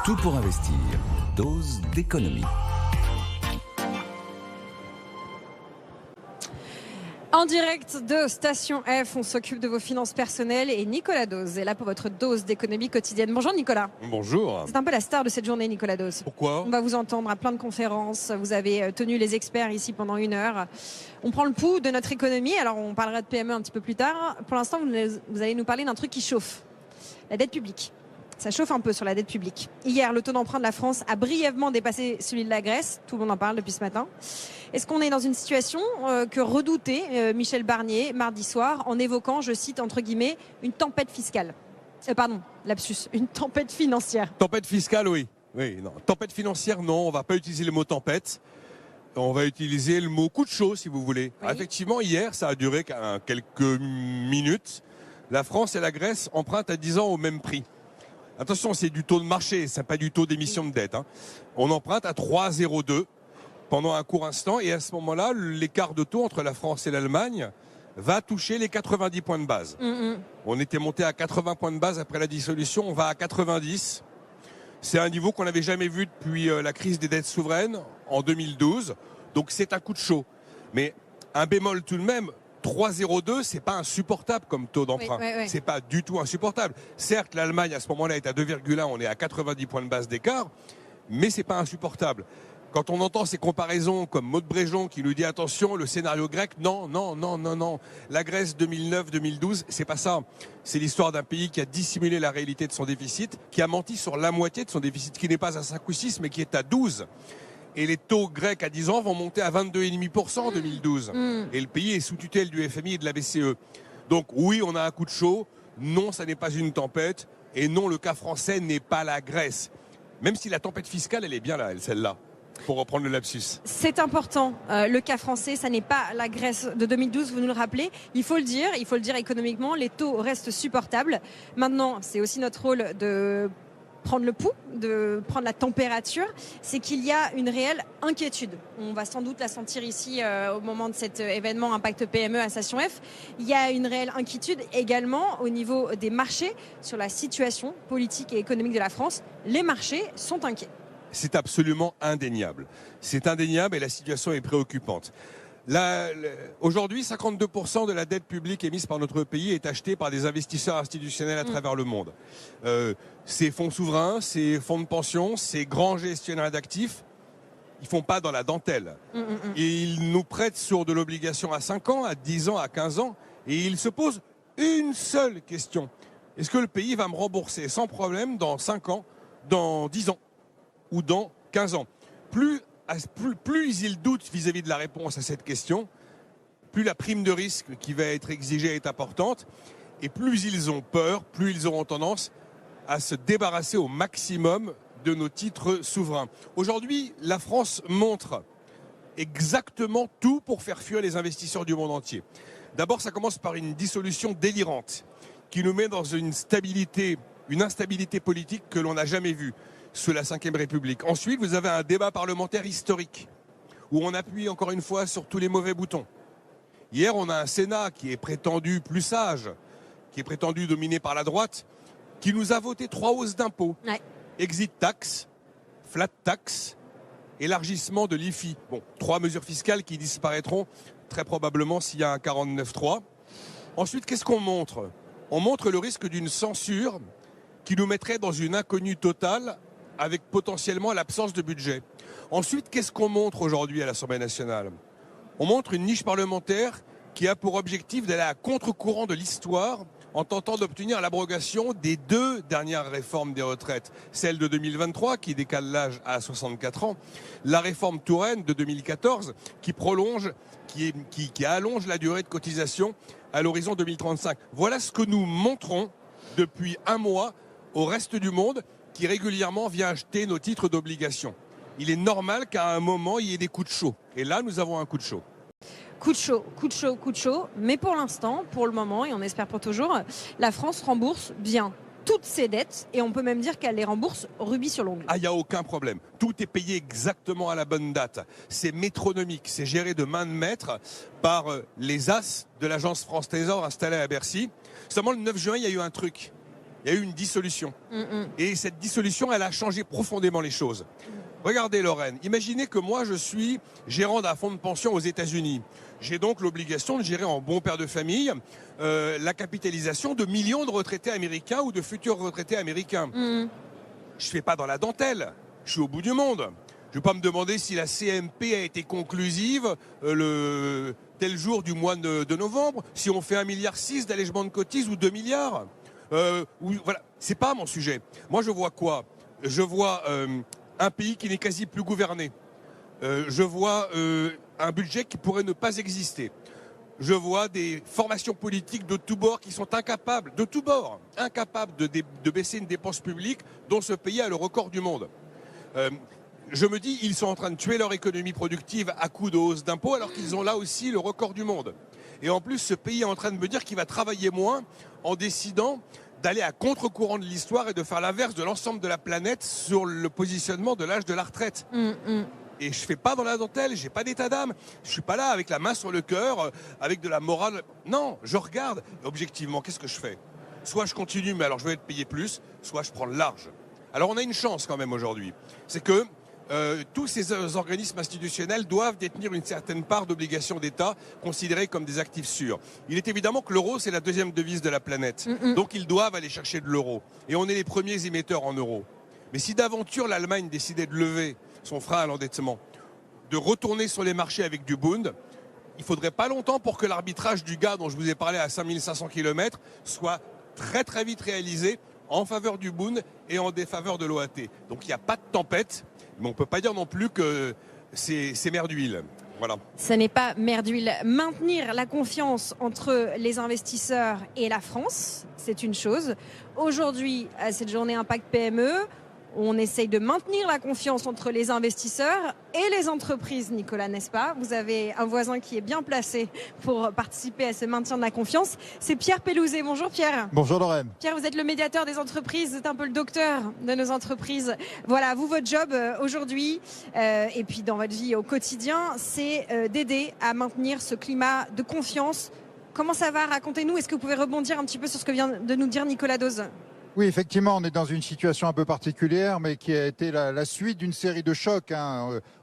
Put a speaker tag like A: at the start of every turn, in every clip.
A: Tout pour investir. Dose d'économie.
B: En direct de Station F, on s'occupe de vos finances personnelles et Nicolas Dose est là pour votre dose d'économie quotidienne. Bonjour Nicolas.
C: Bonjour.
B: C'est un peu la star de cette journée, Nicolas Dose.
C: Pourquoi ?
B: On va vous entendre à plein de conférences. Vous avez tenu les experts ici pendant 1 heure. On prend le pouls de notre économie. Alors on parlera de PME un petit peu plus tard. Pour l'instant, vous allez nous parler d'un truc qui chauffe. La dette publique. Ça chauffe un peu sur la dette publique. Hier, le taux d'emprunt de la France a brièvement dépassé celui de la Grèce. Tout le monde en parle depuis ce matin. Est-ce qu'on est dans une situation que redoutait Michel Barnier mardi soir en évoquant, je cite entre guillemets, une tempête fiscale pardon, lapsus, une tempête financière.
C: Tempête fiscale, oui. Non. Tempête financière, non. On ne va pas utiliser le mot tempête. On va utiliser le mot coup de chaud, si vous voulez.
B: Oui.
C: Effectivement, hier, ça a duré quelques minutes. La France et la Grèce empruntent à 10 ans au même prix. Attention, c'est du taux de marché, c'est pas du taux d'émission de dette. On emprunte à 3,02 pendant un court instant. Et à ce moment-là, l'écart de taux entre la France et l'Allemagne va toucher les 90 points de base. On était monté à 80 points de base après la dissolution, on va à 90. C'est un niveau qu'on n'avait jamais vu depuis la crise des dettes souveraines en 2012. Donc c'est un coup de chaud. Mais un bémol tout de même, 3,02, c'est pas insupportable comme taux d'emprunt.
B: Oui.
C: C'est pas du tout insupportable. Certes, l'Allemagne à ce moment-là est à 2,1, on est à 90 points de base d'écart, mais c'est pas insupportable. Quand on entend ces comparaisons comme Maud Bréjon qui nous dit attention, le scénario grec, non. La Grèce 2009-2012, c'est pas ça. C'est l'histoire d'un pays qui a dissimulé la réalité de son déficit, qui a menti sur la moitié de son déficit, qui n'est pas à 5 ou 6, mais qui est à 12. Et les taux grecs à 10 ans vont monter à 22,5% en 2012. Et le pays est sous tutelle du FMI et de la BCE. Donc oui, on a un coup de chaud. Non, ça n'est pas une tempête. Et non, le cas français n'est pas la Grèce. Même si la tempête fiscale, elle est bien là, celle-là. Pour reprendre le lapsus.
B: C'est important. Le cas français, ça n'est pas la Grèce de 2012, vous nous le rappelez. Il faut le dire économiquement, les taux restent supportables. Maintenant, c'est aussi notre rôle de prendre le pouls, de prendre la température. C'est qu'il y a une réelle inquiétude. On va sans doute la sentir ici au moment de cet événement Impact PME à Station F. Il y a une réelle inquiétude également au niveau des marchés sur la situation politique et économique de la France. Les marchés sont inquiets.
C: C'est absolument indéniable. C'est indéniable et la situation est préoccupante. Aujourd'hui, 52% de la dette publique émise par notre pays est achetée par des investisseurs institutionnels à travers le monde. Ces fonds souverains, ces fonds de pension, ces grands gestionnaires d'actifs, ils font pas dans la dentelle. Et ils nous prêtent sur de l'obligation à 5 ans, à 10 ans, à 15 ans. Et ils se posent une seule question. Est-ce que le pays va me rembourser sans problème dans 5 ans, dans 10 ans ou dans 15 ans? Plus ils doutent vis-à-vis de la réponse à cette question, plus la prime de risque qui va être exigée est importante, et plus ils ont peur, plus ils auront tendance à se débarrasser au maximum de nos titres souverains. Aujourd'hui, la France montre exactement tout pour faire fuir les investisseurs du monde entier. D'abord, ça commence par une dissolution délirante qui nous met dans une instabilité politique que l'on n'a jamais vue sous la Ve République. Ensuite, vous avez un débat parlementaire historique où on appuie encore une fois sur tous les mauvais boutons. Hier, on a un Sénat qui est prétendu plus sage, qui est prétendu dominé par la droite, qui nous a voté 3 hausses d'impôts.
B: Ouais.
C: Exit tax, flat tax, élargissement de l'IFI. Bon, 3 mesures fiscales qui disparaîtront très probablement s'il y a un 49.3. Ensuite, qu'est-ce qu'on montre ? On montre le risque d'une censure qui nous mettrait dans une inconnue totale avec potentiellement l'absence de budget. Ensuite, qu'est-ce qu'on montre aujourd'hui à l'Assemblée nationale ? On montre une niche parlementaire qui a pour objectif d'aller à contre-courant de l'histoire en tentant d'obtenir l'abrogation des 2 dernières réformes des retraites. Celle de 2023 qui décale l'âge à 64 ans, la réforme Touraine de 2014 qui prolonge, qui allonge la durée de cotisation à l'horizon 2035. Voilà ce que nous montrons depuis 1 mois au reste du monde qui régulièrement vient acheter nos titres d'obligation. Il est normal qu'à un moment, il y ait des coups de chaud. Et là, nous avons un coup de chaud.
B: Coup de chaud. Mais pour l'instant, pour le moment, et on espère pour toujours, la France rembourse bien toutes ses dettes. Et on peut même dire qu'elle les rembourse rubis sur l'ongle.
C: Ah, il n'y a aucun problème. Tout est payé exactement à la bonne date. C'est métronomique. C'est géré de main de maître par les as de l'agence France Trésor installée à Bercy. Seulement le 9 juin, il y a eu un truc. il y a eu une dissolution. Et cette dissolution, elle a changé profondément les choses. Regardez Lorraine, imaginez que moi je suis gérant d'un fonds de pension aux États-Unis. J'ai donc l'obligation de gérer en bon père de famille la capitalisation de millions de retraités américains ou de futurs retraités américains. Je ne fais pas dans la dentelle, je suis au bout du monde. Je ne vais pas me demander si la CMP a été conclusive le tel jour du mois de novembre, si on fait 1,6 milliard d'allègement de cotises ou 2 milliards. Voilà, c'est pas mon sujet. Moi je vois quoi? Je vois un pays qui n'est quasi plus gouverné. Je vois un budget qui pourrait ne pas exister. Je vois des formations politiques de tous bords qui sont incapables, de tous bords, incapables de baisser une dépense publique dont ce pays a le record du monde. Je me dis, ils sont en train de tuer leur économie productive à coups de hausse d'impôts alors qu'ils ont là aussi le record du monde. Et en plus, ce pays est en train de me dire qu'il va travailler moins en décidant d'aller à contre-courant de l'histoire et de faire l'inverse de l'ensemble de la planète sur le positionnement de l'âge de la retraite. Et je fais pas dans la dentelle, j'ai pas d'état d'âme. Je suis pas là avec la main sur le cœur, avec de la morale. Non, je regarde. Objectivement, qu'est-ce que je fais? Soit je continue, mais alors je vais être payé plus, soit je prends le large. Alors on a une chance quand même aujourd'hui. C'est que tous ces organismes institutionnels doivent détenir une certaine part d'obligations d'État considérées comme des actifs sûrs. Il est évidemment que l'euro, c'est la deuxième devise de la planète. Donc ils doivent aller chercher de l'euro. Et on est les premiers émetteurs en euros. Mais si d'aventure l'Allemagne décidait de lever son frein à l'endettement, de retourner sur les marchés avec du Bund, il faudrait pas longtemps pour que l'arbitrage du gars dont je vous ai parlé à 5500 km soit très très vite réalisé en faveur du Bund et en défaveur de l'OAT. Donc il n'y a pas de tempête, mais on ne peut pas dire non plus que c'est mer d'huile. Voilà.
B: Ça n'est pas mer d'huile. Maintenir la confiance entre les investisseurs et la France, c'est une chose. Aujourd'hui, à cette journée Impact PME, on essaye de maintenir la confiance entre les investisseurs et les entreprises, Nicolas, n'est-ce pas? Vous avez un voisin qui est bien placé pour participer à ce maintien de la confiance. C'est Pierre Pellouzet. Bonjour Pierre.
D: Bonjour Lorraine.
B: Pierre, vous êtes le médiateur des entreprises, vous êtes un peu le docteur de nos entreprises. Voilà, vous, votre job aujourd'hui et puis dans votre vie au quotidien, c'est d'aider à maintenir ce climat de confiance. Comment ça va? Racontez-nous. Est-ce que vous pouvez rebondir un petit peu sur ce que vient de nous dire Nicolas Dose?
D: Oui, effectivement, on est dans une situation un peu particulière, mais qui a été la suite d'une série de chocs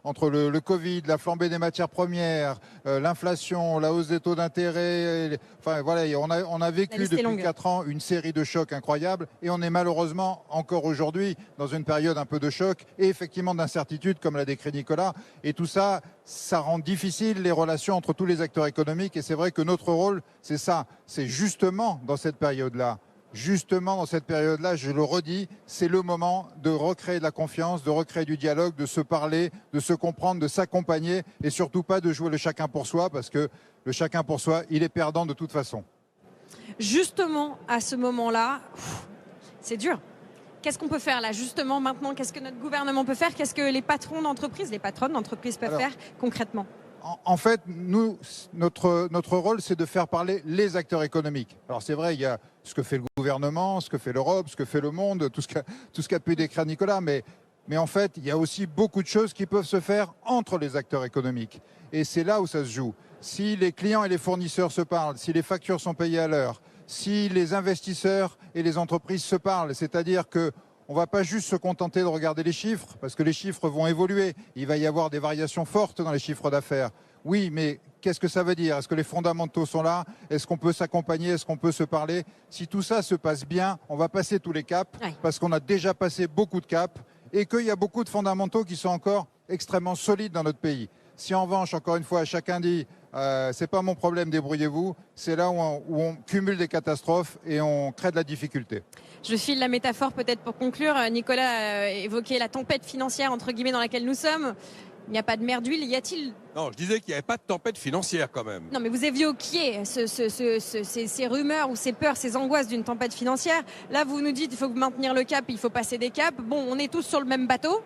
D: entre le Covid, la flambée des matières premières, l'inflation, la hausse des taux d'intérêt. Enfin voilà, on a vécu depuis 4 ans une série de chocs incroyables et on est malheureusement encore aujourd'hui dans une période un peu de choc et effectivement d'incertitude, comme l'a décrit Nicolas. Et tout ça, ça rend difficile les relations entre tous les acteurs économiques. Et c'est vrai que notre rôle, c'est ça, c'est justement dans cette période-là. Justement, dans cette période-là, je le redis, c'est le moment de recréer de la confiance, de recréer du dialogue, de se parler, de se comprendre, de s'accompagner et surtout pas de jouer le chacun pour soi parce que le chacun pour soi, il est perdant de toute façon.
B: Justement, à ce moment-là, c'est dur. Qu'est-ce qu'on peut faire là, justement, maintenant? Qu'est-ce que notre gouvernement peut faire? Qu'est-ce que les patrons d'entreprise, les patronnes d'entreprise peuvent faire concrètement?
D: En fait, nous, notre rôle, c'est de faire parler les acteurs économiques. Alors c'est vrai, il y a ce que fait le gouvernement, ce que fait l'Europe, ce que fait le monde, tout ce qu'a pu décrire Nicolas, mais en fait, il y a aussi beaucoup de choses qui peuvent se faire entre les acteurs économiques. Et c'est là où ça se joue. Si les clients et les fournisseurs se parlent, si les factures sont payées à l'heure, si les investisseurs et les entreprises se parlent, c'est-à-dire que on ne va pas juste se contenter de regarder les chiffres, parce que les chiffres vont évoluer. Il va y avoir des variations fortes dans les chiffres d'affaires. Oui, mais qu'est-ce que ça veut dire? Est-ce que les fondamentaux sont là? Est-ce qu'on peut s'accompagner? Est-ce qu'on peut se parler? Si tout ça se passe bien, on va passer tous les caps, parce qu'on a déjà passé beaucoup de caps, et qu'il y a beaucoup de fondamentaux qui sont encore extrêmement solides dans notre pays. Si en revanche, encore une fois, chacun dit c'est pas mon problème, débrouillez-vous, c'est là où on cumule des catastrophes et on crée de la difficulté.
B: Je file la métaphore peut-être pour conclure. Nicolas évoquait la tempête financière entre guillemets dans laquelle nous sommes. Il n'y a pas de mer d'huile, y a-t-il?
C: Non, je disais qu'il n'y avait pas de tempête financière quand même.
B: Non, mais vous évoquiez ces rumeurs ou ces peurs, ces angoisses d'une tempête financière. Là, vous nous dites qu'il faut maintenir le cap, il faut passer des caps. Bon, on est tous sur le même bateau.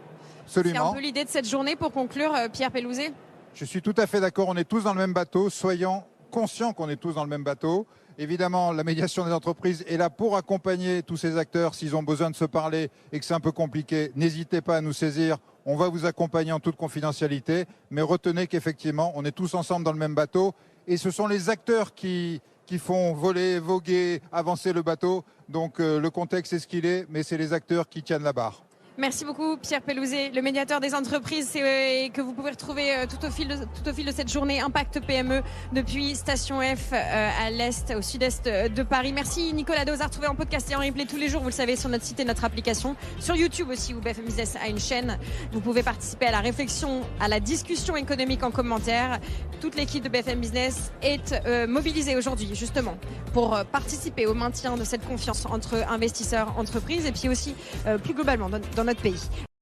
D: Absolument.
B: C'est un peu l'idée de cette journée pour conclure, Pierre Pellouzet.
D: Je suis tout à fait d'accord, on est tous dans le même bateau, soyons conscients qu'on est tous dans le même bateau. Évidemment, la médiation des entreprises est là pour accompagner tous ces acteurs s'ils ont besoin de se parler et que c'est un peu compliqué. N'hésitez pas à nous saisir, on va vous accompagner en toute confidentialité, mais retenez qu'effectivement, on est tous ensemble dans le même bateau et ce sont les acteurs qui qui font voler, voguer, avancer le bateau. Donc le contexte est ce qu'il est, mais c'est les acteurs qui tiennent la barre.
B: Merci beaucoup Pierre Pellouzet, le médiateur des entreprises que vous pouvez retrouver tout au fil de cette journée Impact PME depuis Station F à l'est, au sud-est de Paris. Merci Nicolas Dauz, à retrouver en podcast et en replay tous les jours, vous le savez, sur notre site et notre application. Sur YouTube aussi, où BFM Business a une chaîne. Vous pouvez participer à la réflexion, à la discussion économique en commentaire. Toute l'équipe de BFM Business est mobilisée aujourd'hui justement pour participer au maintien de cette confiance entre investisseurs, entreprises et puis aussi plus globalement dans notre pays.